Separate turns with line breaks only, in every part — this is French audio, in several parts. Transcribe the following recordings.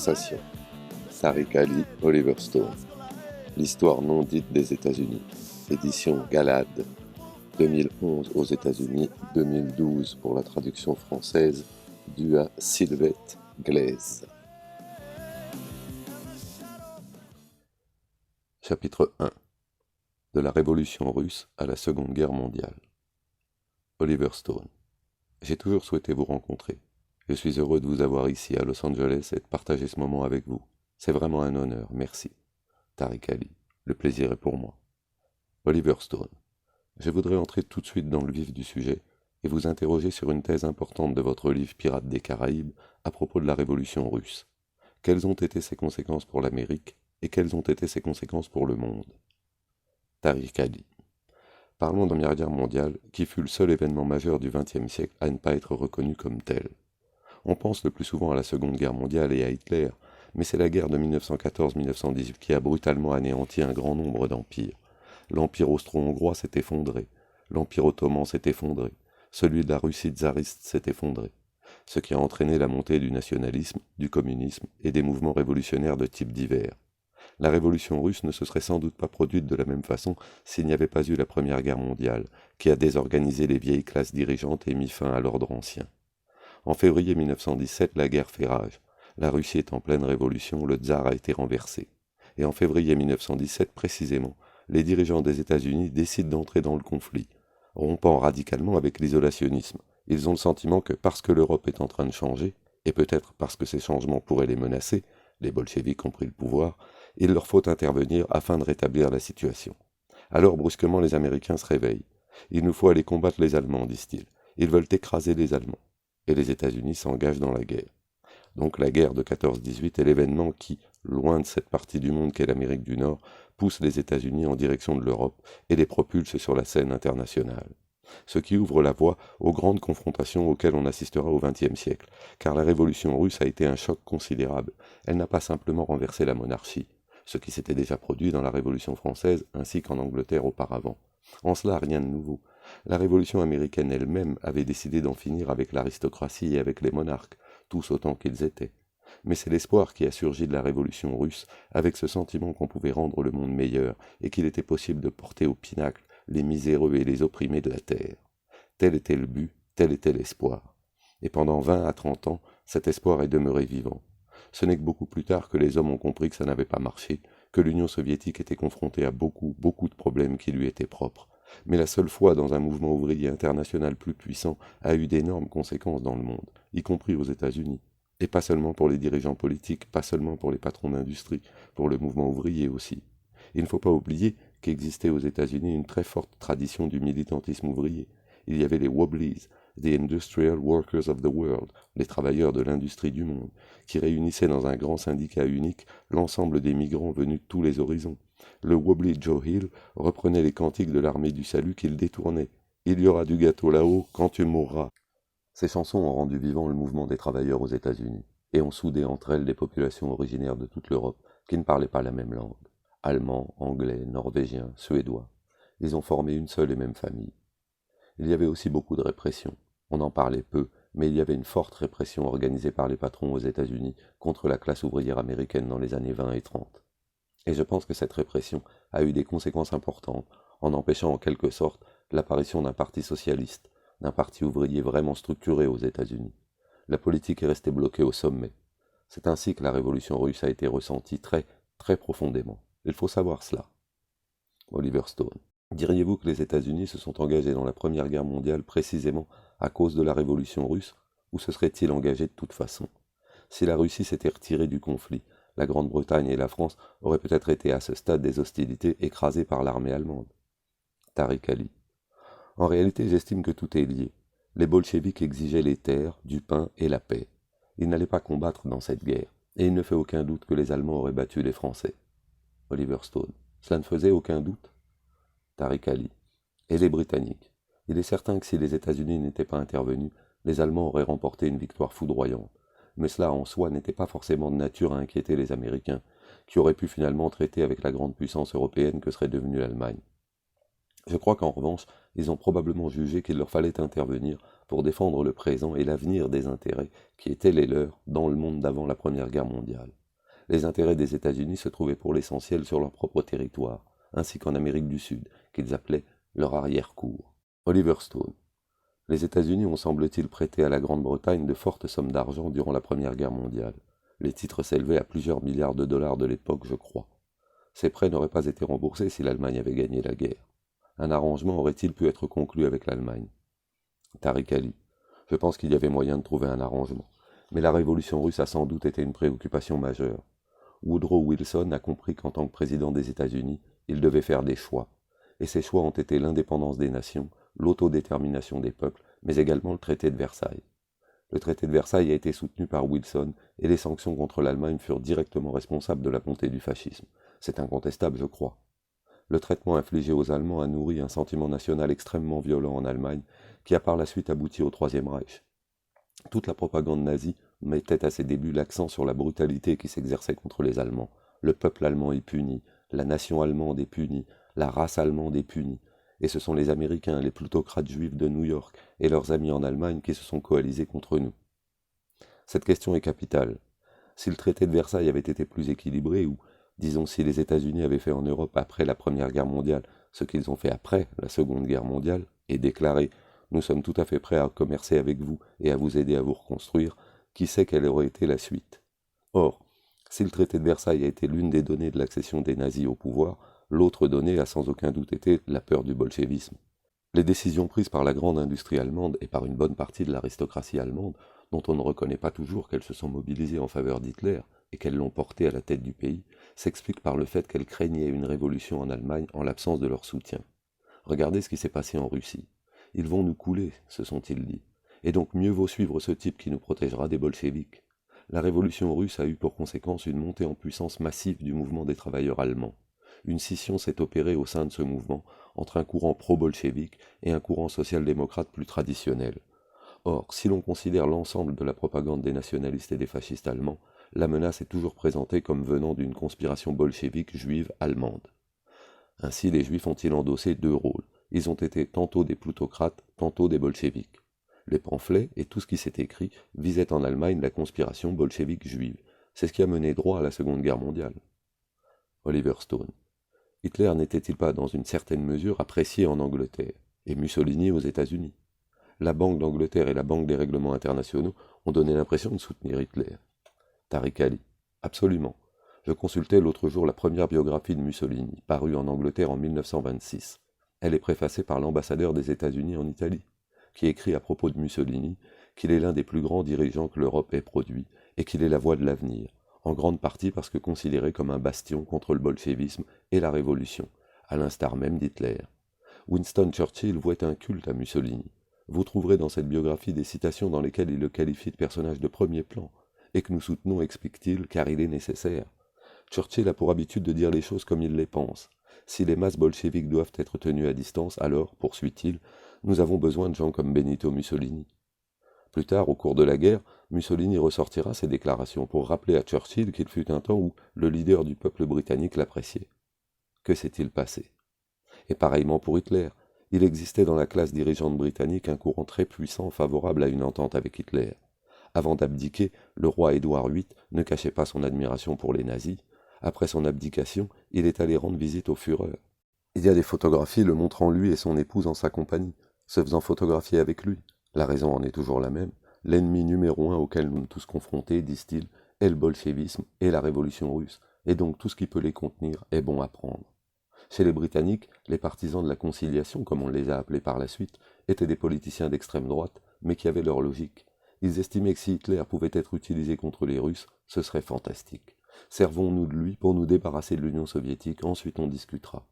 Sensation. Tariq Ali, Oliver Stone. L'histoire non dite des États-Unis. Édition Galade. 2011 aux États-Unis, 2012 pour la traduction française, due à Sylvette Glaise. Chapitre 1. De la Révolution russe à la Seconde Guerre mondiale. Oliver Stone. J'ai toujours souhaité vous rencontrer. Je suis heureux de vous avoir ici à Los Angeles et de partager ce moment avec vous. C'est vraiment un honneur, merci. Tariq Ali. Le plaisir est pour moi. Oliver Stone. Je voudrais entrer tout de suite dans le vif du sujet et vous interroger sur une thèse importante de votre livre Pirates des Caraïbes à propos de la Révolution russe. Quelles ont été ses conséquences pour l'Amérique et quelles ont été ses conséquences pour le monde? Tariq Ali. Parlons de la Première Guerre mondiale, qui fut le seul événement majeur du XXe siècle à ne pas être reconnu comme tel. On pense le plus souvent à la Seconde Guerre mondiale et à Hitler, mais c'est la guerre de 1914-1918 qui a brutalement anéanti un grand nombre d'empires. L'empire austro-hongrois s'est effondré, l'empire ottoman s'est effondré, celui de la Russie tsariste s'est effondré, ce qui a entraîné la montée du nationalisme, du communisme et des mouvements révolutionnaires de types divers. La révolution russe ne se serait sans doute pas produite de la même façon s'il n'y avait pas eu la Première Guerre mondiale, qui a désorganisé les vieilles classes dirigeantes et mis fin à l'ordre ancien. En février 1917, la guerre fait rage. La Russie est en pleine révolution, le tsar a été renversé. Et en février 1917, précisément, les dirigeants des États-Unis décident d'entrer dans le conflit, rompant radicalement avec l'isolationnisme. Ils ont le sentiment que parce que l'Europe est en train de changer, et peut-être parce que ces changements pourraient les menacer, les bolcheviks ont pris le pouvoir, il leur faut intervenir afin de rétablir la situation. Alors brusquement les Américains se réveillent. Il nous faut aller combattre les Allemands, disent-ils. Ils veulent écraser les Allemands. Et les États-Unis s'engagent dans la guerre. Donc la guerre de 14-18 est l'événement qui, loin de cette partie du monde qu'est l'Amérique du Nord, pousse les États-Unis en direction de l'Europe et les propulse sur la scène internationale. Ce qui ouvre la voie aux grandes confrontations auxquelles on assistera au XXe siècle, car la révolution russe a été un choc considérable. Elle n'a pas simplement renversé la monarchie, ce qui s'était déjà produit dans la Révolution française ainsi qu'en Angleterre auparavant. En cela, rien de nouveau. La Révolution américaine elle-même avait décidé d'en finir avec l'aristocratie et avec les monarques, tous autant qu'ils étaient. Mais c'est l'espoir qui a surgi de la Révolution russe, avec ce sentiment qu'on pouvait rendre le monde meilleur et qu'il était possible de porter au pinacle les miséreux et les opprimés de la terre. Tel était le but, tel était l'espoir. Et pendant 20 à 30 ans, cet espoir est demeuré vivant. Ce n'est que beaucoup plus tard que les hommes ont compris que ça n'avait pas marché, que l'Union soviétique était confrontée à beaucoup de problèmes qui lui étaient propres. Mais la seule foi dans un mouvement ouvrier international plus puissant a eu d'énormes conséquences dans le monde, y compris aux États-Unis. Et pas seulement pour les dirigeants politiques, pas seulement pour les patrons d'industrie, pour le mouvement ouvrier aussi. Il ne faut pas oublier qu'existait aux États-Unis une très forte tradition du militantisme ouvrier. Il y avait les Wobblies, The Industrial Workers of the World, les travailleurs de l'industrie du monde, qui réunissaient dans un grand syndicat unique l'ensemble des migrants venus de tous les horizons. Le Wobbly Joe Hill reprenait les cantiques de l'armée du salut qu'il détournait. « Il y aura du gâteau là-haut quand tu mourras ». Ces chansons ont rendu vivant le mouvement des travailleurs aux États-Unis, et ont soudé entre elles des populations originaires de toute l'Europe qui ne parlaient pas la même langue. Allemands, Anglais, Norvégiens, Suédois. Ils ont formé une seule et même famille. Il y avait aussi beaucoup de répression. On en parlait peu, mais il y avait une forte répression organisée par les patrons aux États-Unis contre la classe ouvrière américaine dans les années 20 et 30. Et je pense que cette répression a eu des conséquences importantes, en empêchant en quelque sorte l'apparition d'un parti socialiste, d'un parti ouvrier vraiment structuré aux États-Unis. La politique est restée bloquée au sommet. C'est ainsi que la révolution russe a été ressentie très profondément. Il faut savoir cela. Oliver Stone. Diriez-vous que les États-Unis se sont engagés dans la Première Guerre mondiale précisément à cause de la révolution russe, ou se seraient-ils engagés de toute façon? Si la Russie s'était retirée du conflit, la Grande-Bretagne et la France auraient peut-être été à ce stade des hostilités écrasées par l'armée allemande. Tariq Ali. En réalité, j'estime que tout est lié. Les bolcheviks exigeaient les terres, du pain et la paix. Ils n'allaient pas combattre dans cette guerre, et il ne fait aucun doute que les Allemands auraient battu les Français. Oliver Stone. Cela ne faisait aucun doute? Tariq Ali. Et les Britanniques. Il est certain que si les États-Unis n'étaient pas intervenus, les Allemands auraient remporté une victoire foudroyante. Mais cela en soi n'était pas forcément de nature à inquiéter les Américains, qui auraient pu finalement traiter avec la grande puissance européenne que serait devenue l'Allemagne. Je crois qu'en revanche, ils ont probablement jugé qu'il leur fallait intervenir pour défendre le présent et l'avenir des intérêts qui étaient les leurs dans le monde d'avant la Première Guerre mondiale. Les intérêts des États-Unis se trouvaient pour l'essentiel sur leur propre territoire, ainsi qu'en Amérique du Sud, qu'ils appelaient leur arrière-cour. Oliver Stone. Les États-Unis ont semble-t-il prêté à la Grande-Bretagne de fortes sommes d'argent durant la Première Guerre mondiale. Les titres s'élevaient à plusieurs milliards de dollars de l'époque, je crois. Ces prêts n'auraient pas été remboursés si l'Allemagne avait gagné la guerre. Un arrangement aurait-il pu être conclu avec l'Allemagne? Tariq Ali. Je pense qu'il y avait moyen de trouver un arrangement. Mais la révolution russe a sans doute été une préoccupation majeure. Woodrow Wilson a compris qu'en tant que président des États-Unis, il devait faire des choix. Et ces choix ont été l'indépendance des nations, l'autodétermination des peuples, mais également le traité de Versailles. Le traité de Versailles a été soutenu par Wilson, et les sanctions contre l'Allemagne furent directement responsables de la montée du fascisme. C'est incontestable, je crois. Le traitement infligé aux Allemands a nourri un sentiment national extrêmement violent en Allemagne, qui a par la suite abouti au Troisième Reich. Toute la propagande nazie mettait à ses débuts l'accent sur la brutalité qui s'exerçait contre les Allemands. Le peuple allemand est puni, la nation allemande est punie, la race allemande est punie. Et ce sont les Américains, les plutocrates juifs de New York et leurs amis en Allemagne qui se sont coalisés contre nous. Cette question est capitale. Si le traité de Versailles avait été plus équilibré, ou, disons, si les États-Unis avaient fait en Europe après la Première Guerre mondiale ce qu'ils ont fait après la Seconde Guerre mondiale, et déclaré « Nous sommes tout à fait prêts à commercer avec vous et à vous aider à vous reconstruire », qui sait quelle aurait été la suite? Or, si le traité de Versailles a été l'une des données de l'accession des nazis au pouvoir, l'autre donnée a sans aucun doute été la peur du bolchevisme. Les décisions prises par la grande industrie allemande et par une bonne partie de l'aristocratie allemande, dont on ne reconnaît pas toujours qu'elles se sont mobilisées en faveur d'Hitler et qu'elles l'ont porté à la tête du pays, s'expliquent par le fait qu'elles craignaient une révolution en Allemagne en l'absence de leur soutien. Regardez ce qui s'est passé en Russie. Ils vont nous couler, se sont-ils dit. Et donc mieux vaut suivre ce type qui nous protégera des bolcheviks. La révolution russe a eu pour conséquence une montée en puissance massive du mouvement des travailleurs allemands. Une scission s'est opérée au sein de ce mouvement entre un courant pro-bolchevique et un courant social-démocrate plus traditionnel. Or, si l'on considère l'ensemble de la propagande des nationalistes et des fascistes allemands, la menace est toujours présentée comme venant d'une conspiration bolchevique juive allemande. Ainsi, les juifs ont-ils endossé deux rôles. Ils ont été tantôt des plutocrates, tantôt des bolcheviks. Les pamphlets et tout ce qui s'est écrit visaient en Allemagne la conspiration bolchevique juive. C'est ce qui a mené droit à la Seconde Guerre mondiale. Oliver Stone. Hitler n'était-il pas dans une certaine mesure apprécié en Angleterre, et Mussolini aux États-Unis? La Banque d'Angleterre et la Banque des règlements internationaux ont donné l'impression de soutenir Hitler. Tariq Ali. Absolument. Je consultais l'autre jour la première biographie de Mussolini, parue en Angleterre en 1926. Elle est préfacée par l'ambassadeur des États-Unis en Italie, qui écrit à propos de Mussolini qu'il est l'un des plus grands dirigeants que l'Europe ait produit et qu'il est la voie de l'avenir, en grande partie parce que considéré comme un bastion contre le bolchevisme et la révolution, à l'instar même d'Hitler. Winston Churchill vouait un culte à Mussolini. Vous trouverez dans cette biographie des citations dans lesquelles il le qualifie de personnage de premier plan, et que nous soutenons, explique-t-il, car il est nécessaire. Churchill a pour habitude de dire les choses comme il les pense. Si les masses bolcheviques doivent être tenues à distance, alors, poursuit-il, nous avons besoin de gens comme Benito Mussolini. Plus tard, au cours de la guerre, Mussolini ressortira ses déclarations pour rappeler à Churchill qu'il fut un temps où le leader du peuple britannique l'appréciait. Que s'est-il passé? Et pareillement pour Hitler. Il existait dans la classe dirigeante britannique un courant très puissant favorable à une entente avec Hitler. Avant d'abdiquer, le roi Édouard VIII ne cachait pas son admiration pour les nazis. Après son abdication, il est allé rendre visite au Führer. Il y a des photographies le montrant lui et son épouse en sa compagnie, se faisant photographier avec lui. La raison en est toujours la même. L'ennemi numéro un auquel nous sommes tous confrontés, disent-ils, est le bolchevisme et la révolution russe, et donc tout ce qui peut les contenir est bon à prendre. Chez les Britanniques, les partisans de la conciliation, comme on les a appelés par la suite, étaient des politiciens d'extrême droite, mais qui avaient leur logique. Ils estimaient que si Hitler pouvait être utilisé contre les Russes, ce serait fantastique. Servons-nous de lui pour nous débarrasser de l'Union soviétique, ensuite on discutera.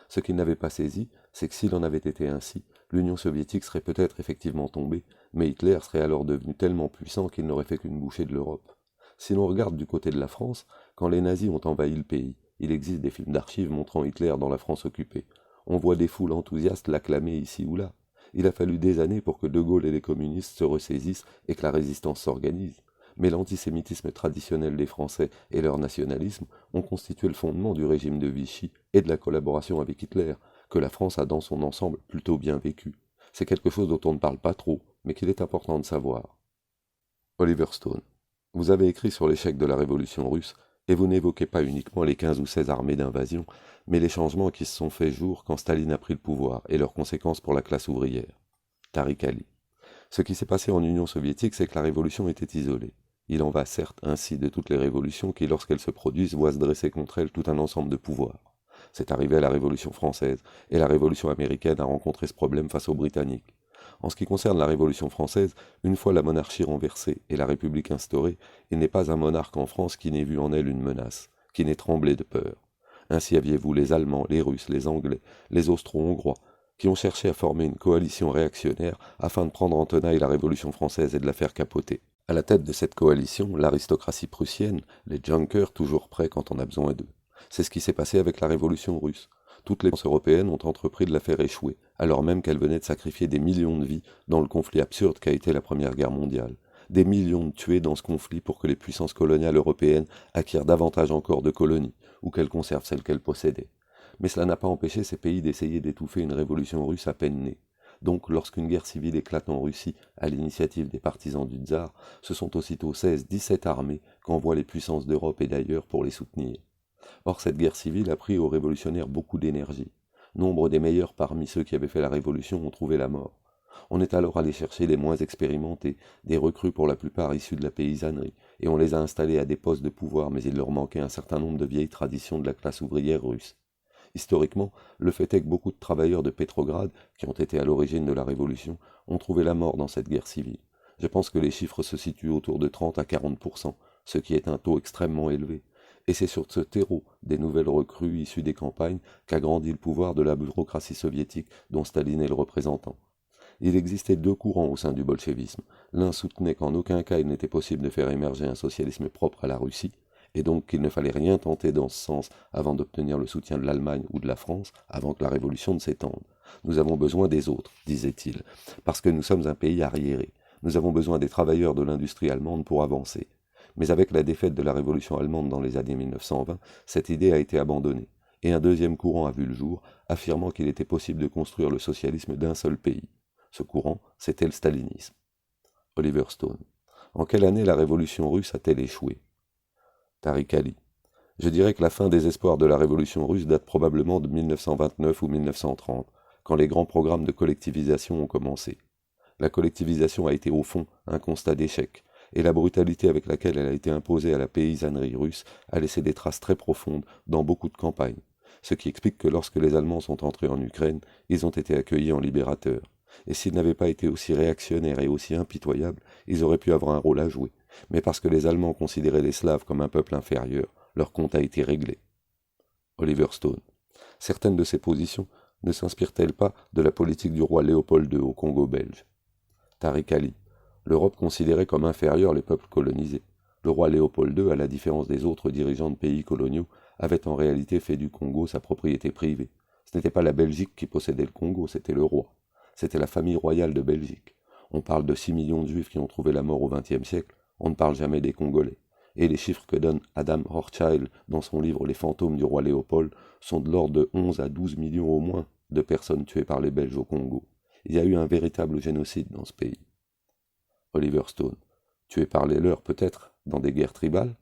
Ce qu'ils n'avaient pas saisi, c'est que s'il en avait été ainsi, l'Union soviétique serait peut-être effectivement tombée, mais Hitler serait alors devenu tellement puissant qu'il n'aurait fait qu'une bouchée de l'Europe. Si l'on regarde du côté de la France, quand les nazis ont envahi le pays, il existe des films d'archives montrant Hitler dans la France occupée. On voit des foules enthousiastes l'acclamer ici ou là. Il a fallu des années pour que De Gaulle et les communistes se ressaisissent et que la résistance s'organise. Mais l'antisémitisme traditionnel des Français et leur nationalisme ont constitué le fondement du régime de Vichy et de la collaboration avec Hitler, que la France a dans son ensemble plutôt bien vécu. C'est quelque chose dont on ne parle pas trop, mais qu'il est important de savoir. Oliver Stone. Vous avez écrit sur l'échec de la révolution russe, et vous n'évoquez pas uniquement les 15 ou 16 armées d'invasion, mais les changements qui se sont faits jour quand Staline a pris le pouvoir et leurs conséquences pour la classe ouvrière. Tariq Ali. Ce qui s'est passé en Union soviétique, c'est que la révolution était isolée. Il en va certes ainsi de toutes les révolutions qui, lorsqu'elles se produisent, voient se dresser contre elles tout un ensemble de pouvoirs. C'est arrivé à la Révolution française, et la Révolution américaine a rencontré ce problème face aux Britanniques. En ce qui concerne la Révolution française, une fois la monarchie renversée et la République instaurée, il n'est pas un monarque en France qui n'ait vu en elle une menace, qui n'ait tremblé de peur. Ainsi aviez-vous les Allemands, les Russes, les Anglais, les Austro-Hongrois, qui ont cherché à former une coalition réactionnaire afin de prendre en tenaille la Révolution française et de la faire capoter. À la tête de cette coalition, l'aristocratie prussienne, les Junkers toujours prêts quand on a besoin d'eux. C'est ce qui s'est passé avec la Révolution russe. Toutes les puissances européennes ont entrepris de la faire échouer, alors même qu'elles venaient de sacrifier des millions de vies dans le conflit absurde qu'a été la Première Guerre mondiale. Des millions de tués dans ce conflit pour que les puissances coloniales européennes acquièrent davantage encore de colonies, ou qu'elles conservent celles qu'elles possédaient. Mais cela n'a pas empêché ces pays d'essayer d'étouffer une révolution russe à peine née. Donc, lorsqu'une guerre civile éclate en Russie, à l'initiative des partisans du tsar, ce sont aussitôt 16-17 armées qu'envoient les puissances d'Europe et d'ailleurs pour les soutenir. Or, cette guerre civile a pris aux révolutionnaires beaucoup d'énergie. Nombre des meilleurs parmi ceux qui avaient fait la révolution ont trouvé la mort. On est alors allé chercher les moins expérimentés, des recrues pour la plupart issus de la paysannerie, et on les a installés à des postes de pouvoir, mais il leur manquait un certain nombre de vieilles traditions de la classe ouvrière russe. Historiquement, le fait est que beaucoup de travailleurs de Pétrograd, qui ont été à l'origine de la Révolution, ont trouvé la mort dans cette guerre civile. Je pense que les chiffres se situent autour de 30 à 40%, ce qui est un taux extrêmement élevé. Et c'est sur ce terreau des nouvelles recrues issues des campagnes qu'a grandi le pouvoir de la bureaucratie soviétique dont Staline est le représentant. Il existait deux courants au sein du bolchevisme. L'un soutenait qu'en aucun cas il n'était possible de faire émerger un socialisme propre à la Russie, et donc qu'il ne fallait rien tenter dans ce sens avant d'obtenir le soutien de l'Allemagne ou de la France, avant que la révolution ne s'étende. Nous avons besoin des autres, disait-il, parce que nous sommes un pays arriéré. Nous avons besoin des travailleurs de l'industrie allemande pour avancer. Mais avec la défaite de la révolution allemande dans les années 1920, cette idée a été abandonnée, et un deuxième courant a vu le jour, affirmant qu'il était possible de construire le socialisme d'un seul pays. Ce courant, c'était le stalinisme. Oliver Stone. En quelle année la révolution russe a-t-elle échoué? Tariq Ali. Je dirais que la fin des espoirs de la révolution russe date probablement de 1929 ou 1930, quand les grands programmes de collectivisation ont commencé. La collectivisation a été au fond un constat d'échec, et la brutalité avec laquelle elle a été imposée à la paysannerie russe a laissé des traces très profondes dans beaucoup de campagnes, ce qui explique que lorsque les Allemands sont entrés en Ukraine, ils ont été accueillis en libérateurs. Et s'ils n'avaient pas été aussi réactionnaires et aussi impitoyables, ils auraient pu avoir un rôle à jouer. Mais parce que les Allemands considéraient les Slaves comme un peuple inférieur, leur compte a été réglé. Oliver Stone. Certaines de ces positions ne s'inspirent-elles pas de la politique du roi Léopold II au Congo belge? Tariq Ali. L'Europe considérait comme inférieurs les peuples colonisés. Le roi Léopold II, à la différence des autres dirigeants de pays coloniaux, avait en réalité fait du Congo sa propriété privée. Ce n'était pas la Belgique qui possédait le Congo, c'était le roi. C'était la famille royale de Belgique. On parle de 6 millions de Juifs qui ont trouvé la mort au XXe siècle, on ne parle jamais des Congolais. Et les chiffres que donne Adam Hochschild dans son livre Les fantômes du roi Léopold sont de l'ordre de 11 à 12 millions au moins de personnes tuées par les Belges au Congo. Il y a eu un véritable génocide dans ce pays. Oliver Stone. Tués par les leurs peut-être, dans des guerres tribales?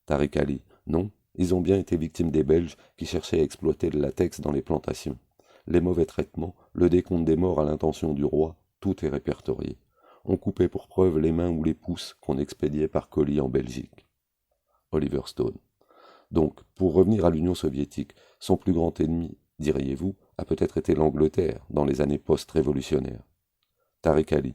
Tariq Ali. Non, ils ont bien été victimes des Belges qui cherchaient à exploiter le latex dans les plantations. Les mauvais traitements, le décompte des morts à l'intention du roi, tout est répertorié. On coupait pour preuve les mains ou les pouces qu'on expédiait par colis en Belgique. Oliver Stone. Donc, pour revenir à l'Union soviétique, son plus grand ennemi, diriez-vous, a peut-être été l'Angleterre dans les années post-révolutionnaires. Tariq Ali.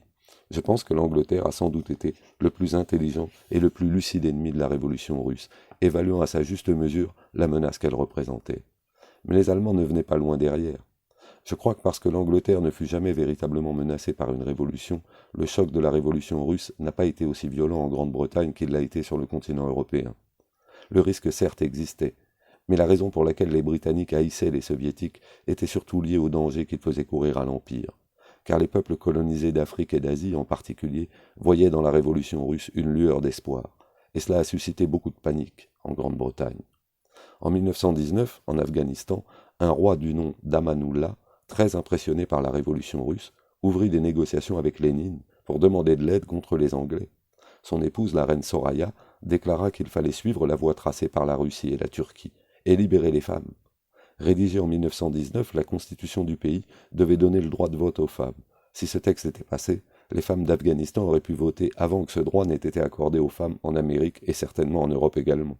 Je pense que l'Angleterre a sans doute été le plus intelligent et le plus lucide ennemi de la révolution russe, évaluant à sa juste mesure la menace qu'elle représentait. Mais les Allemands ne venaient pas loin derrière. Je crois que parce que l'Angleterre ne fut jamais véritablement menacée par une révolution, le choc de la révolution russe n'a pas été aussi violent en Grande-Bretagne qu'il l'a été sur le continent européen. Le risque certes existait, mais la raison pour laquelle les Britanniques haïssaient les Soviétiques était surtout liée au danger qu'ils faisaient courir à l'Empire. Car les peuples colonisés d'Afrique et d'Asie en particulier voyaient dans la révolution russe une lueur d'espoir, et cela a suscité beaucoup de panique en Grande-Bretagne. En 1919, en Afghanistan, un roi du nom d'Amanullah, très impressionné par la révolution russe, ouvrit des négociations avec Lénine pour demander de l'aide contre les Anglais. Son épouse, la reine Soraya, déclara qu'il fallait suivre la voie tracée par la Russie et la Turquie et libérer les femmes. Rédigée en 1919, la constitution du pays devait donner le droit de vote aux femmes. Si ce texte était passé, les femmes d'Afghanistan auraient pu voter avant que ce droit n'ait été accordé aux femmes en Amérique et certainement en Europe également.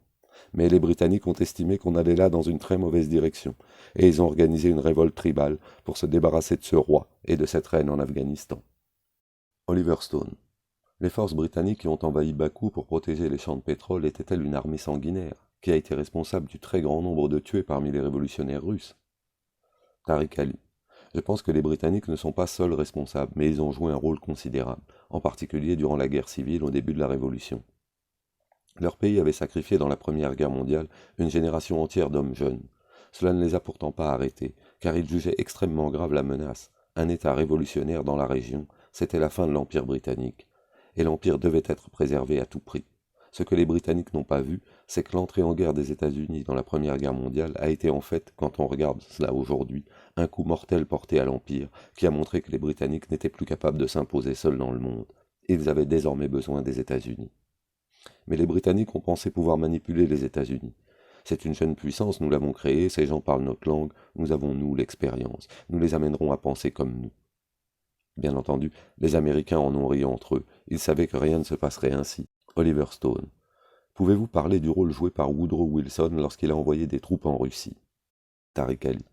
Mais les Britanniques ont estimé qu'on allait là dans une très mauvaise direction, et ils ont organisé une révolte tribale pour se débarrasser de ce roi et de cette reine en Afghanistan. Oliver Stone. Les forces britanniques qui ont envahi Bakou pour protéger les champs de pétrole étaient-elles une armée sanguinaire, qui a été responsable du très grand nombre de tués parmi les révolutionnaires russes? Tariq Ali. Je pense que les Britanniques ne sont pas seuls responsables, mais ils ont joué un rôle considérable, en particulier durant la guerre civile au début de la Révolution. Leur pays avait sacrifié dans la Première Guerre mondiale une génération entière d'hommes jeunes. Cela ne les a pourtant pas arrêtés, car ils jugeaient extrêmement grave la menace. Un État révolutionnaire dans la région, c'était la fin de l'Empire britannique, et l'Empire devait être préservé à tout prix. Ce que les Britanniques n'ont pas vu, c'est que l'entrée en guerre des États-Unis dans la Première Guerre mondiale a été en fait, quand on regarde cela aujourd'hui, un coup mortel porté à l'Empire, qui a montré que les Britanniques n'étaient plus capables de s'imposer seuls dans le monde. Ils avaient désormais besoin des États-Unis. Mais les Britanniques ont pensé pouvoir manipuler les États-Unis. C'est une jeune puissance, nous l'avons créée, ces gens parlent notre langue, nous avons, nous, l'expérience. Nous les amènerons à penser comme nous. Bien entendu, les Américains en ont ri entre eux. Ils savaient que rien ne se passerait ainsi. Oliver Stone. Pouvez-vous parler du rôle joué par Woodrow Wilson lorsqu'il a envoyé des troupes en Russie? Tariq Ali.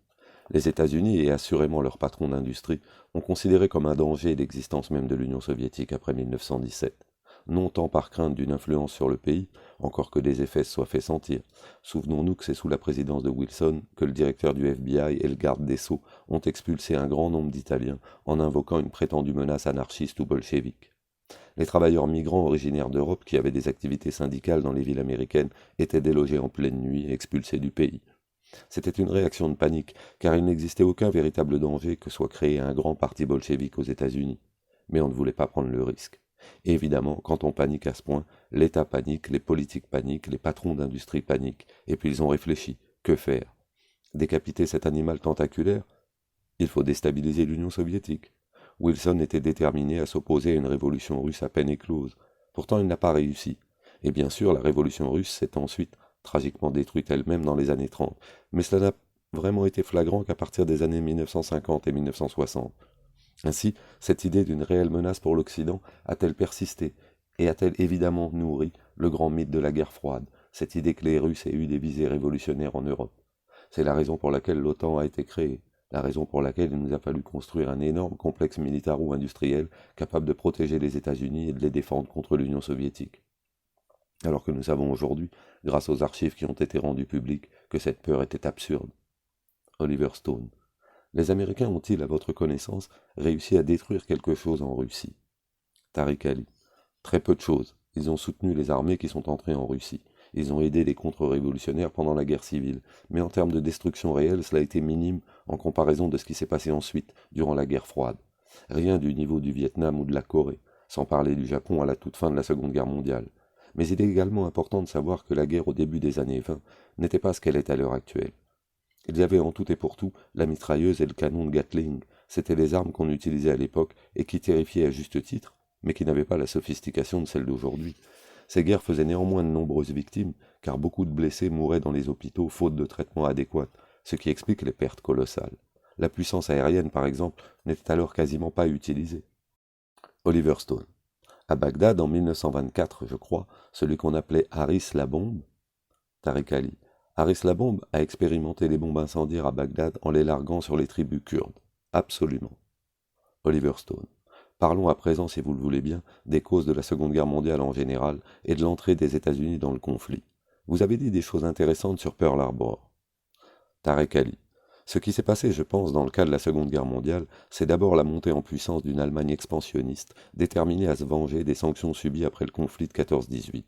Les États-Unis, et assurément leur patron d'industrie, ont considéré comme un danger l'existence même de l'Union soviétique après 1917. Non tant par crainte d'une influence sur le pays, encore que des effets se soient fait sentir. Souvenons-nous que c'est sous la présidence de Wilson que le directeur du FBI et le garde des Sceaux ont expulsé un grand nombre d'Italiens en invoquant une prétendue menace anarchiste ou bolchevique. Les travailleurs migrants originaires d'Europe qui avaient des activités syndicales dans les villes américaines étaient délogés en pleine nuit et expulsés du pays. C'était une réaction de panique, car il n'existait aucun véritable danger que soit créé un grand parti bolchevique aux États-Unis. Mais on ne voulait pas prendre le risque. Et évidemment, quand on panique à ce point, l'État panique, les politiques paniquent, les patrons d'industrie paniquent, et puis ils ont réfléchi. Que faire? Décapiter cet animal tentaculaire? Il faut déstabiliser l'Union soviétique. Wilson était déterminé à s'opposer à une révolution russe à peine éclose. Pourtant, il n'a pas réussi. Et bien sûr, la révolution russe s'est ensuite tragiquement détruite elle-même dans les années 30. Mais cela n'a vraiment été flagrant qu'à partir des années 1950 et 1960. Ainsi, cette idée d'une réelle menace pour l'Occident a-t-elle persisté et a-t-elle évidemment nourri le grand mythe de la guerre froide, cette idée que les Russes aient eu des visées révolutionnaires en Europe. C'est la raison pour laquelle l'OTAN a été créée, la raison pour laquelle il nous a fallu construire un énorme complexe militaro-industriel capable de protéger les États-Unis et de les défendre contre l'Union soviétique. Alors que nous savons aujourd'hui, grâce aux archives qui ont été rendues publiques, que cette peur était absurde. Oliver Stone. Les Américains ont-ils, à votre connaissance, réussi à détruire quelque chose en Russie? Tariq Ali. Très peu de choses. Ils ont soutenu les armées qui sont entrées en Russie. Ils ont aidé les contre-révolutionnaires pendant la guerre civile. Mais en termes de destruction réelle, cela a été minime en comparaison de ce qui s'est passé ensuite, durant la guerre froide. Rien du niveau du Vietnam ou de la Corée, sans parler du Japon à la toute fin de la Seconde Guerre mondiale. Mais il est également important de savoir que la guerre au début des années 20 n'était pas ce qu'elle est à l'heure actuelle. Il y avait en tout et pour tout la mitrailleuse et le canon de Gatling. C'étaient les armes qu'on utilisait à l'époque et qui terrifiaient à juste titre, mais qui n'avaient pas la sophistication de celles d'aujourd'hui. Ces guerres faisaient néanmoins de nombreuses victimes, car beaucoup de blessés mouraient dans les hôpitaux faute de traitement adéquat, ce qui explique les pertes colossales. La puissance aérienne, par exemple, n'était alors quasiment pas utilisée. Oliver Stone. À Bagdad, en 1924, je crois, celui qu'on appelait Harris la bombe, Tariq Ali. Harris la bombe a expérimenté les bombes incendiaires à Bagdad en les larguant sur les tribus kurdes. Absolument. Oliver Stone. Parlons à présent, si vous le voulez bien, des causes de la Seconde Guerre mondiale en général et de l'entrée des États-Unis dans le conflit. Vous avez dit des choses intéressantes sur Pearl Harbor. Tariq Ali. Ce qui s'est passé, je pense, dans le cas de la Seconde Guerre mondiale, c'est d'abord la montée en puissance d'une Allemagne expansionniste, déterminée à se venger des sanctions subies après le conflit de 14-18.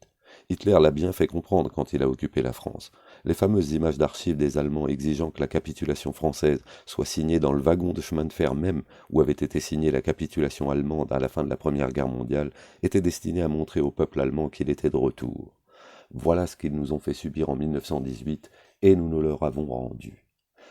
Hitler l'a bien fait comprendre quand il a occupé la France. Les fameuses images d'archives des Allemands exigeant que la capitulation française soit signée dans le wagon de chemin de fer même où avait été signée la capitulation allemande à la fin de la Première Guerre mondiale étaient destinées à montrer au peuple allemand qu'il était de retour. Voilà ce qu'ils nous ont fait subir en 1918 et nous nous leur avons rendu.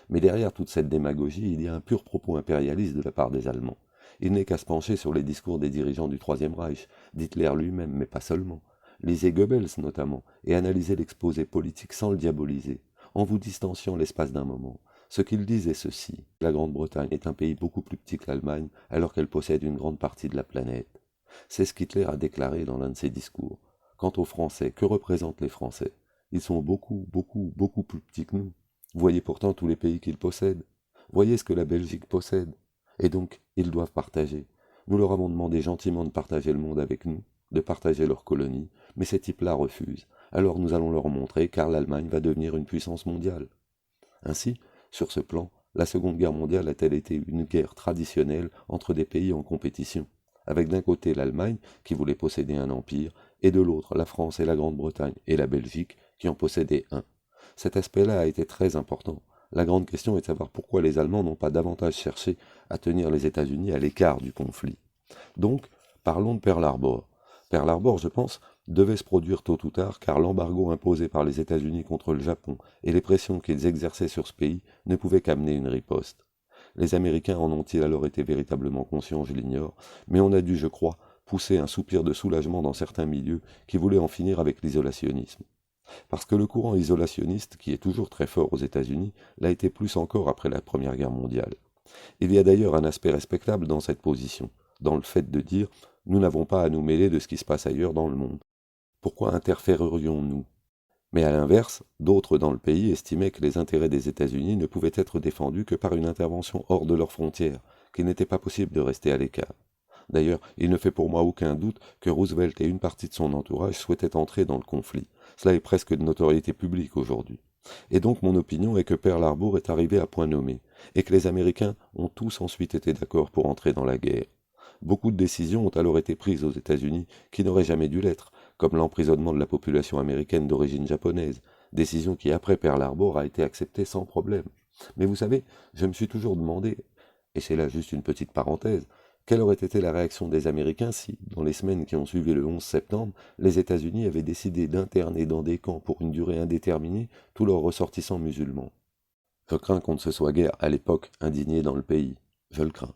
Mais derrière toute cette démagogie, il y a un pur propos impérialiste de la part des Allemands. Il n'est qu'à se pencher sur les discours des dirigeants du Troisième Reich, d'Hitler lui-même, mais pas seulement. Lisez Goebbels notamment, et analysez l'exposé politique sans le diaboliser, en vous distanciant l'espace d'un moment. Ce qu'ils disent est ceci: la Grande-Bretagne est un pays beaucoup plus petit que l'Allemagne, alors qu'elle possède une grande partie de la planète. C'est ce qu'Hitler a déclaré dans l'un de ses discours. Quant aux Français, que représentent les Français? Ils sont beaucoup, beaucoup, beaucoup plus petits que nous. Voyez pourtant tous les pays qu'ils possèdent. Voyez ce que la Belgique possède. Et donc, ils doivent partager. Nous leur avons demandé gentiment de partager le monde avec nous, de partager leurs colonies, mais ces types-là refusent. Alors nous allons leur montrer, car l'Allemagne va devenir une puissance mondiale. Ainsi, sur ce plan, la Seconde Guerre mondiale a-t-elle été une guerre traditionnelle entre des pays en compétition, avec d'un côté l'Allemagne, qui voulait posséder un empire, et de l'autre la France et la Grande-Bretagne et la Belgique, qui en possédaient un. Cet aspect-là a été très important. La grande question est de savoir pourquoi les Allemands n'ont pas davantage cherché à tenir les États-Unis à l'écart du conflit. Donc, parlons de Pearl Harbor. Pearl Harbor, je pense, devait se produire tôt ou tard, car l'embargo imposé par les États-Unis contre le Japon et les pressions qu'ils exerçaient sur ce pays ne pouvaient qu'amener une riposte. Les Américains en ont-ils alors été véritablement conscients, je l'ignore, mais on a dû, je crois, pousser un soupir de soulagement dans certains milieux qui voulaient en finir avec l'isolationnisme. Parce que le courant isolationniste, qui est toujours très fort aux États-Unis, l'a été plus encore après la Première Guerre mondiale. Il y a d'ailleurs un aspect respectable dans cette position, dans le fait de dire « nous n'avons pas à nous mêler de ce qui se passe ailleurs dans le monde. Pourquoi interférerions-nous » Mais à l'inverse, d'autres dans le pays estimaient que les intérêts des États-Unis ne pouvaient être défendus que par une intervention hors de leurs frontières, qu'il n'était pas possible de rester à l'écart. D'ailleurs, il ne fait pour moi aucun doute que Roosevelt et une partie de son entourage souhaitaient entrer dans le conflit. Cela est presque de notoriété publique aujourd'hui. Et donc mon opinion est que Pearl Harbor est arrivé à point nommé, et que les Américains ont tous ensuite été d'accord pour entrer dans la guerre. Beaucoup de décisions ont alors été prises aux États-Unis qui n'auraient jamais dû l'être, comme l'emprisonnement de la population américaine d'origine japonaise, décision qui après Pearl Harbor a été acceptée sans problème. Mais vous savez, je me suis toujours demandé, et c'est là juste une petite parenthèse, quelle aurait été la réaction des Américains si, dans les semaines qui ont suivi le 11 septembre, les États-Unis avaient décidé d'interner dans des camps pour une durée indéterminée tous leurs ressortissants musulmans? Je crains qu'on ne se soit guère, à l'époque, indigné dans le pays. Je le crains.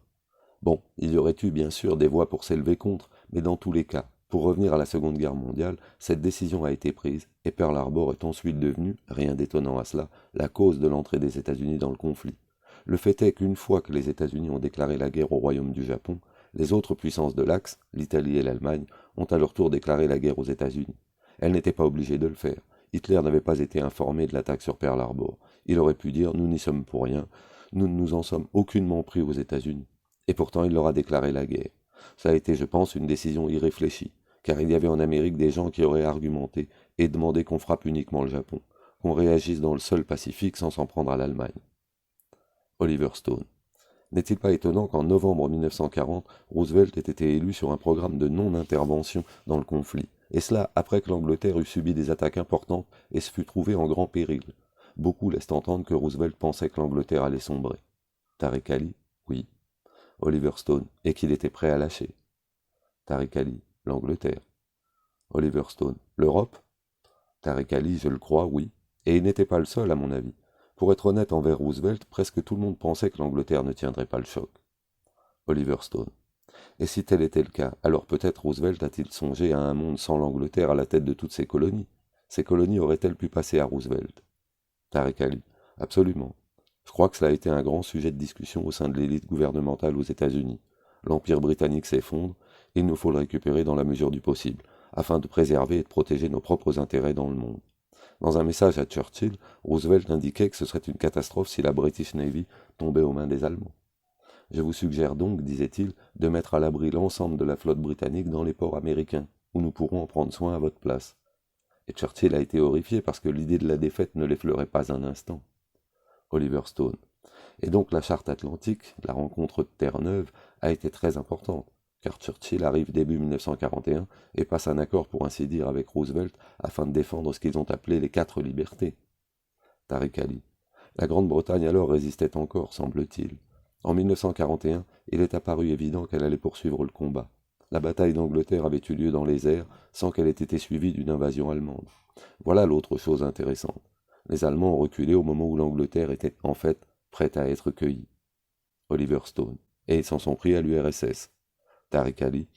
Bon, il y aurait eu bien sûr des voix pour s'élever contre, mais dans tous les cas, pour revenir à la Seconde Guerre mondiale, cette décision a été prise, et Pearl Harbor est ensuite devenue, rien d'étonnant à cela, la cause de l'entrée des États-Unis dans le conflit. Le fait est qu'une fois que les États-Unis ont déclaré la guerre au Royaume du Japon, les autres puissances de l'Axe, l'Italie et l'Allemagne, ont à leur tour déclaré la guerre aux États-Unis. Elles n'étaient pas obligées de le faire. Hitler n'avait pas été informé de l'attaque sur Pearl Harbor. Il aurait pu dire « nous n'y sommes pour rien, nous ne nous en sommes aucunement pris aux États-Unis ». Et pourtant il leur a déclaré la guerre. Ça a été, je pense, une décision irréfléchie, car il y avait en Amérique des gens qui auraient argumenté et demandé qu'on frappe uniquement le Japon, qu'on réagisse dans le seul Pacifique sans s'en prendre à l'Allemagne. Oliver Stone. N'est-il pas étonnant qu'en novembre 1940, Roosevelt ait été élu sur un programme de non-intervention dans le conflit, et cela après que l'Angleterre eut subi des attaques importantes et se fût trouvée en grand péril. Beaucoup laissent entendre que Roosevelt pensait que l'Angleterre allait sombrer. Tariq Ali, oui. Oliver Stone, et qu'il était prêt à lâcher. Tariq Ali, l'Angleterre. Oliver Stone, l'Europe? Tariq Ali, je le crois, oui, et il n'était pas le seul à mon avis. Pour être honnête envers Roosevelt, presque tout le monde pensait que l'Angleterre ne tiendrait pas le choc. Oliver Stone. Et si tel était le cas, alors peut-être Roosevelt a-t-il songé à un monde sans l'Angleterre à la tête de toutes ses colonies? Ces colonies auraient-elles pu passer à Roosevelt? Tariq Ali. Absolument. Je crois que cela a été un grand sujet de discussion au sein de l'élite gouvernementale aux États-Unis. L'Empire britannique s'effondre, il nous faut le récupérer dans la mesure du possible, afin de préserver et de protéger nos propres intérêts dans le monde. Dans un message à Churchill, Roosevelt indiquait que ce serait une catastrophe si la British Navy tombait aux mains des Allemands. Je vous suggère donc, disait-il, de mettre à l'abri l'ensemble de la flotte britannique dans les ports américains, où nous pourrons en prendre soin à votre place. Et Churchill a été horrifié parce que l'idée de la défaite ne l'effleurait pas un instant. Oliver Stone. Et donc la charte atlantique, la rencontre de Terre-Neuve, a été très importante, car Churchill arrive début 1941 et passe un accord pour ainsi dire avec Roosevelt afin de défendre ce qu'ils ont appelé les 4 libertés. Tariq Ali. La Grande-Bretagne alors résistait encore, semble-t-il. En 1941, il est apparu évident qu'elle allait poursuivre le combat. La bataille d'Angleterre avait eu lieu dans les airs sans qu'elle ait été suivie d'une invasion allemande. Voilà l'autre chose intéressante. Les Allemands ont reculé au moment où l'Angleterre était, en fait, prêts à être cueillis. Oliver Stone. Et ils s'en sont pris à l'URSS. Tariq Ali.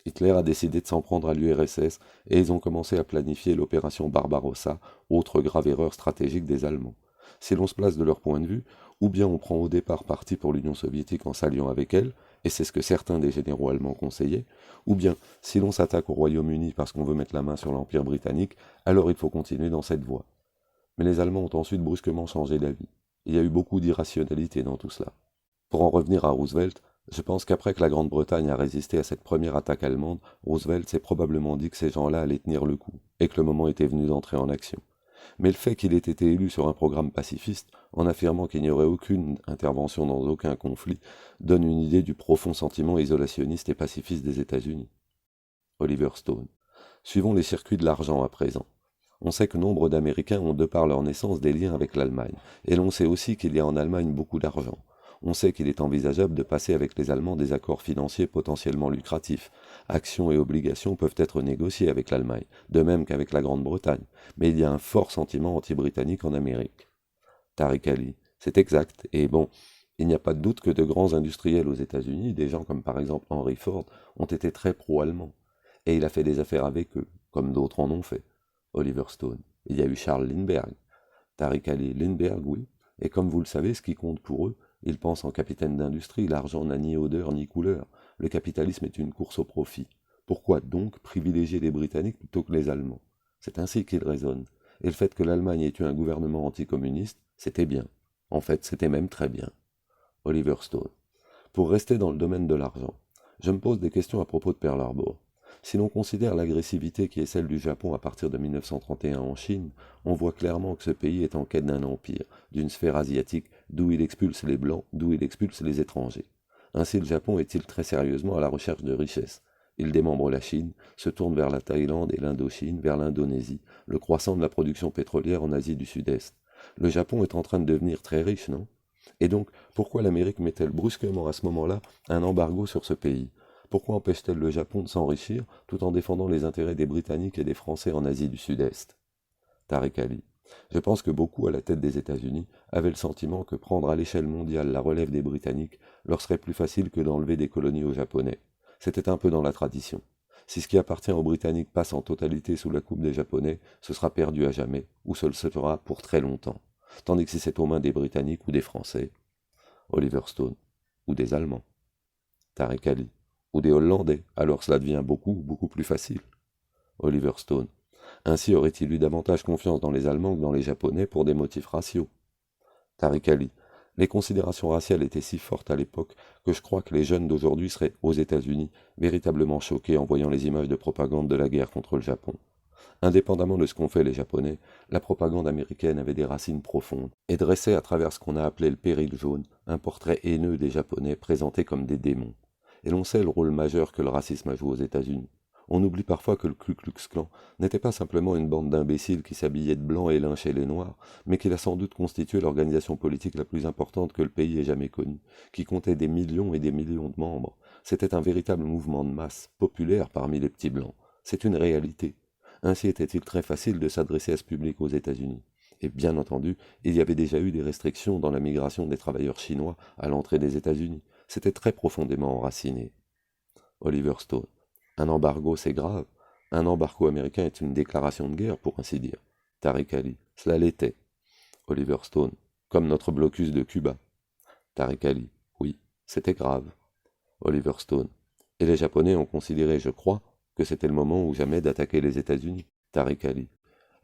Hitler a décidé de s'en prendre à l'URSS et ils ont commencé à planifier l'opération Barbarossa, autre grave erreur stratégique des Allemands. Si l'on se place de leur point de vue, ou bien on prend au départ parti pour l'Union soviétique en s'alliant avec elle, et c'est ce que certains des généraux allemands conseillaient, ou bien si l'on s'attaque au Royaume-Uni parce qu'on veut mettre la main sur l'Empire britannique, alors il faut continuer dans cette voie. Mais les Allemands ont ensuite brusquement changé d'avis. Il y a eu beaucoup d'irrationalité dans tout cela. Pour en revenir à Roosevelt, je pense qu'après que la Grande-Bretagne a résisté à cette première attaque allemande, Roosevelt s'est probablement dit que ces gens-là allaient tenir le coup, et que le moment était venu d'entrer en action. Mais le fait qu'il ait été élu sur un programme pacifiste, en affirmant qu'il n'y aurait aucune intervention dans aucun conflit, donne une idée du profond sentiment isolationniste et pacifiste des États-Unis. Oliver Stone. Suivons les circuits de l'argent à présent. On sait que nombre d'Américains ont de par leur naissance des liens avec l'Allemagne, et l'on sait aussi qu'il y a en Allemagne beaucoup d'argent. On sait qu'il est envisageable de passer avec les Allemands des accords financiers potentiellement lucratifs. Actions et obligations peuvent être négociées avec l'Allemagne, de même qu'avec la Grande-Bretagne, mais il y a un fort sentiment anti-britannique en Amérique. Tariq Ali, c'est exact, et bon, il n'y a pas de doute que de grands industriels aux États-Unis, des gens comme par exemple Henry Ford, ont été très pro-allemands, et il a fait des affaires avec eux, comme d'autres en ont fait. Oliver Stone, il y a eu Charles Lindbergh. Tariq Ali, Lindbergh, oui, et comme vous le savez, ce qui compte pour eux, ils pensent en capitaine d'industrie, l'argent n'a ni odeur ni couleur, le capitalisme est une course au profit. Pourquoi donc privilégier les Britanniques plutôt que les Allemands? C'est ainsi qu'ils raisonnent. Et le fait que l'Allemagne ait eu un gouvernement anticommuniste, c'était bien. En fait, c'était même très bien. Oliver Stone. Pour rester dans le domaine de l'argent, je me pose des questions à propos de Pearl Harbor. Si l'on considère l'agressivité qui est celle du Japon à partir de 1931 en Chine, on voit clairement que ce pays est en quête d'un empire, d'une sphère asiatique, d'où il expulse les Blancs, d'où il expulse les étrangers. Ainsi le Japon est-il très sérieusement à la recherche de richesses. Il démembre la Chine, se tourne vers la Thaïlande et l'Indochine, vers l'Indonésie, le croissant de la production pétrolière en Asie du Sud-Est. Le Japon est en train de devenir très riche, non? Et donc, pourquoi l'Amérique met-elle brusquement à ce moment-là un embargo sur ce pays? Pourquoi empêche-t-elle le Japon de s'enrichir tout en défendant les intérêts des Britanniques et des Français en Asie du Sud-Est? Tariq Ali. Je pense que beaucoup à la tête des États-Unis avaient le sentiment que prendre à l'échelle mondiale la relève des Britanniques leur serait plus facile que d'enlever des colonies aux Japonais. C'était un peu dans la tradition. Si ce qui appartient aux Britanniques passe en totalité sous la coupe des Japonais, ce sera perdu à jamais, ou ce le sera pour très longtemps. Tandis que si c'est aux mains des Britanniques ou des Français, Oliver Stone, ou des Allemands, Tariq Ali, ou des Hollandais, alors cela devient beaucoup, beaucoup plus facile. Oliver Stone. Ainsi aurait-il eu davantage confiance dans les Allemands que dans les Japonais pour des motifs raciaux. Tariq Ali. Les considérations raciales étaient si fortes à l'époque que je crois que les jeunes d'aujourd'hui seraient, aux États-Unis, véritablement choqués en voyant les images de propagande de la guerre contre le Japon. Indépendamment de ce qu'ont fait les Japonais, la propagande américaine avait des racines profondes et dressait à travers ce qu'on a appelé le péril jaune un portrait haineux des Japonais présentés comme des démons. Et l'on sait le rôle majeur que le racisme a joué aux États-Unis. On oublie parfois que le Ku Klux Klan n'était pas simplement une bande d'imbéciles qui s'habillaient de blanc et lynchaient les noirs, mais qu'il a sans doute constitué l'organisation politique la plus importante que le pays ait jamais connue, qui comptait des millions et des millions de membres. C'était un véritable mouvement de masse, populaire parmi les petits blancs. C'est une réalité. Ainsi était-il très facile de s'adresser à ce public aux États-Unis. Et bien entendu, il y avait déjà eu des restrictions dans la migration des travailleurs chinois à l'entrée des États-Unis. C'était très profondément enraciné. Oliver Stone. Un embargo, c'est grave. Un embargo américain est une déclaration de guerre, pour ainsi dire. Tariq Ali. Cela l'était. Oliver Stone. Comme notre blocus de Cuba. Tariq Ali. Oui, c'était grave. Oliver Stone. Et les Japonais ont considéré, je crois, que c'était le moment ou jamais d'attaquer les États-Unis. Tariq Ali.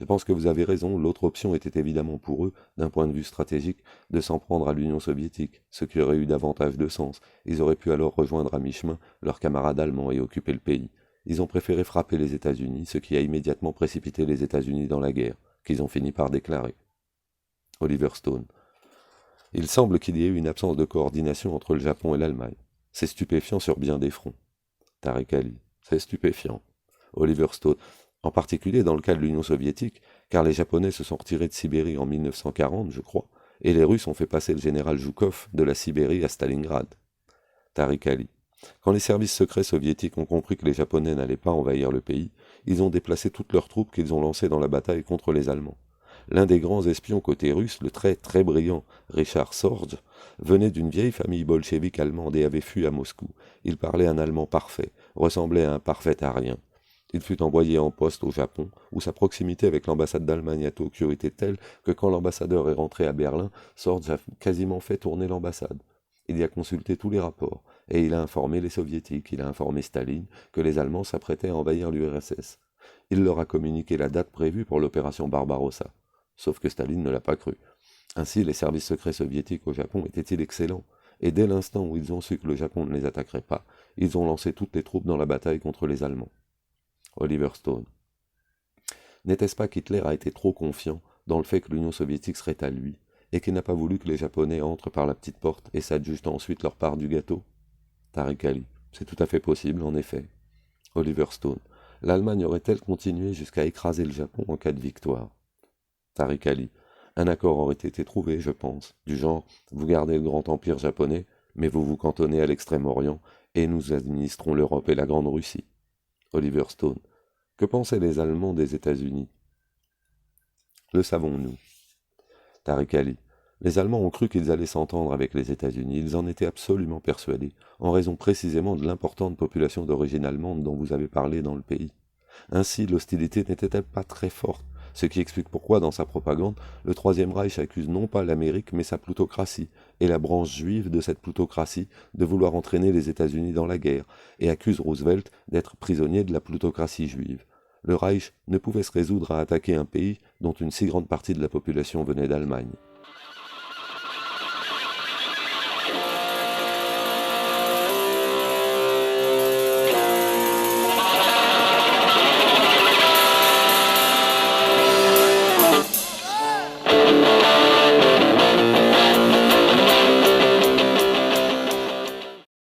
Je pense que vous avez raison, l'autre option était évidemment pour eux, d'un point de vue stratégique, de s'en prendre à l'Union soviétique, ce qui aurait eu davantage de sens. Ils auraient pu alors rejoindre à mi-chemin leurs camarades allemands et occuper le pays. Ils ont préféré frapper les États-Unis, ce qui a immédiatement précipité les États-Unis dans la guerre, qu'ils ont fini par déclarer. Oliver Stone. Il semble qu'il y ait eu une absence de coordination entre le Japon et l'Allemagne. C'est stupéfiant sur bien des fronts. Tariq Ali. C'est stupéfiant. Oliver Stone. En particulier dans le cas de l'Union soviétique, car les Japonais se sont retirés de Sibérie en 1940, je crois, et les Russes ont fait passer le général Zhukov de la Sibérie à Stalingrad. Tariq Ali. Quand les services secrets soviétiques ont compris que les Japonais n'allaient pas envahir le pays, ils ont déplacé toutes leurs troupes qu'ils ont lancées dans la bataille contre les Allemands. L'un des grands espions côté russe, le très brillant Richard Sorge, venait d'une vieille famille bolchevique allemande et avait fui à Moscou. Il parlait un allemand parfait, ressemblait à un parfait arien. Il fut envoyé en poste au Japon, où sa proximité avec l'ambassade d'Allemagne à Tokyo était telle que quand l'ambassadeur est rentré à Berlin, Sorge a quasiment fait tourner l'ambassade. Il y a consulté tous les rapports, et il a informé les soviétiques, il a informé Staline que les Allemands s'apprêtaient à envahir l'URSS. Il leur a communiqué la date prévue pour l'opération Barbarossa. Sauf que Staline ne l'a pas cru. Ainsi, les services secrets soviétiques au Japon étaient-ils excellents, et dès l'instant où ils ont su que le Japon ne les attaquerait pas, ils ont lancé toutes les troupes dans la bataille contre les Allemands. Oliver Stone. N'était-ce pas qu'Hitler a été trop confiant dans le fait que l'Union soviétique serait à lui, et qu'il n'a pas voulu que les Japonais entrent par la petite porte et s'adjustent ensuite leur part du gâteau? Tariq Ali. C'est tout à fait possible, en effet. Oliver Stone. L'Allemagne aurait-elle continué jusqu'à écraser le Japon en cas de victoire? Tariq Ali. Un accord aurait été trouvé, je pense, du genre, vous gardez le grand empire japonais, mais vous vous cantonnez à l'extrême-orient, et nous administrons l'Europe et la Grande Russie. Oliver Stone. Que pensaient les Allemands des États-Unis? Le savons-nous? Tariq Ali. Les Allemands ont cru qu'ils allaient s'entendre avec les États-Unis, ils en étaient absolument persuadés, en raison précisément de l'importante population d'origine allemande dont vous avez parlé dans le pays. Ainsi, l'hostilité n'était-elle pas très forte, ce qui explique pourquoi, dans sa propagande, le Troisième Reich accuse non pas l'Amérique, mais sa plutocratie, et la branche juive de cette plutocratie de vouloir entraîner les États-Unis dans la guerre, et accuse Roosevelt d'être prisonnier de la plutocratie juive. Le Reich ne pouvait se résoudre à attaquer un pays dont une si grande partie de la population venait d'Allemagne.